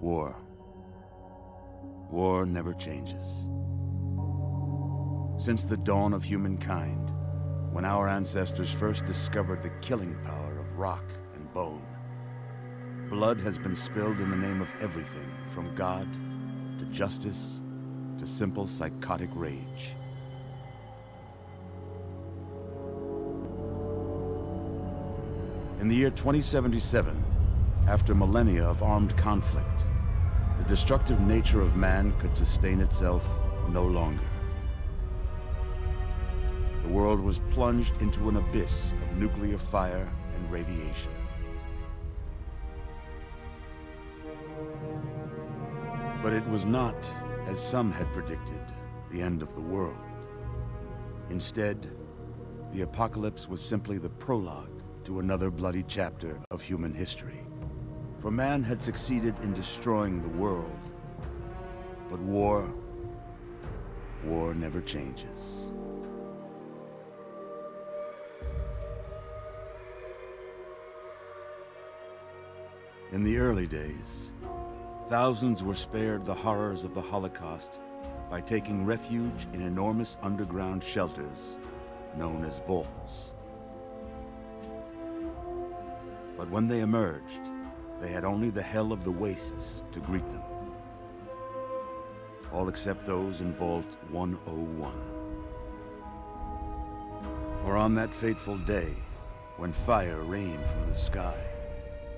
War. War never changes. Since the dawn of humankind, when our ancestors first discovered the killing power of rock and bone, blood has been spilled in the name of everything from God to justice to simple psychotic rage. In the year 2077, after millennia of armed conflict, the destructive nature of man could sustain itself no longer. The world was plunged into an abyss of nuclear fire and radiation. But it was not, as some had predicted, the end of the world. Instead, the apocalypse was simply the prologue to another bloody chapter of human history. For man had succeeded in destroying the world, but war never changes. In the early days, thousands were spared the horrors of the Holocaust by taking refuge in enormous underground shelters known as vaults. But when they emerged, they had only the hell of the wastes to greet them. All except those in Vault 101. For on that fateful day, when fire rained from the sky,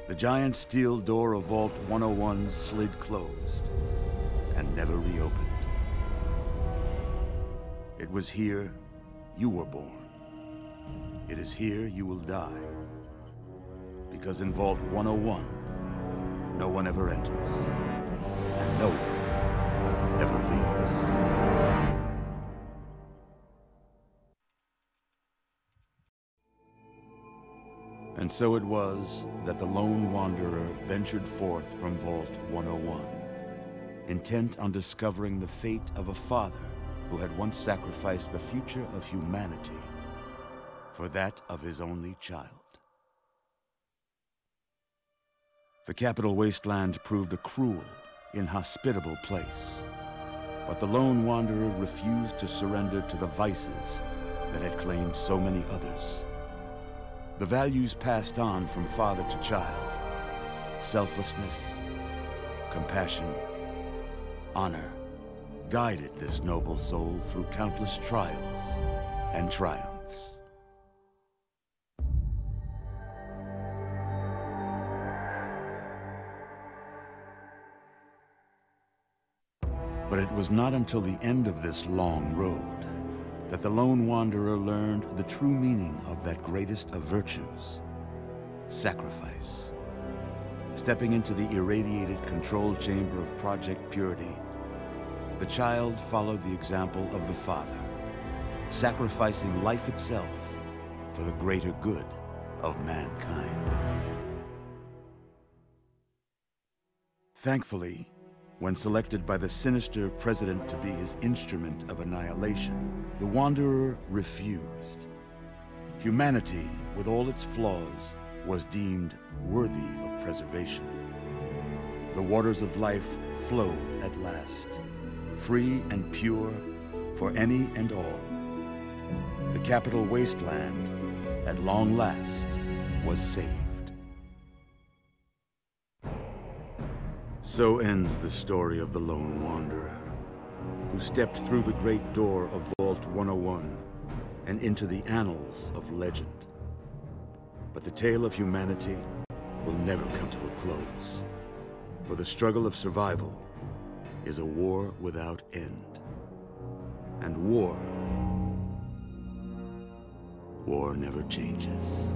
the giant steel door of Vault 101 slid closed and never reopened. It was here you were born. It is here you will die. Because in Vault 101, no one ever enters, and no one ever leaves. And so it was that the lone wanderer ventured forth from Vault 101, intent on discovering the fate of a father who had once sacrificed the future of humanity for that of his only child. The Capital Wasteland proved a cruel, inhospitable place, but the lone wanderer refused to surrender to the vices that had claimed so many others. The values passed on from father to child: selflessness, compassion, honor, guided this noble soul through countless trials and triumphs. But it was not until the end of this long road that the lone wanderer learned the true meaning of that greatest of virtues: sacrifice. Stepping into the irradiated control chamber of Project Purity, the child followed the example of the father, sacrificing life itself for the greater good of mankind. Thankfully, when selected by the sinister president to be his instrument of annihilation, the Wanderer refused. Humanity, with all its flaws, was deemed worthy of preservation. The waters of life flowed at last, free and pure for any and all. The Capital Wasteland, at long last, was saved. So ends the story of the lone wanderer, who stepped through the great door of Vault 101 and into the annals of legend. But the tale of humanity will never come to a close, for the struggle of survival is a war without end. And war never changes.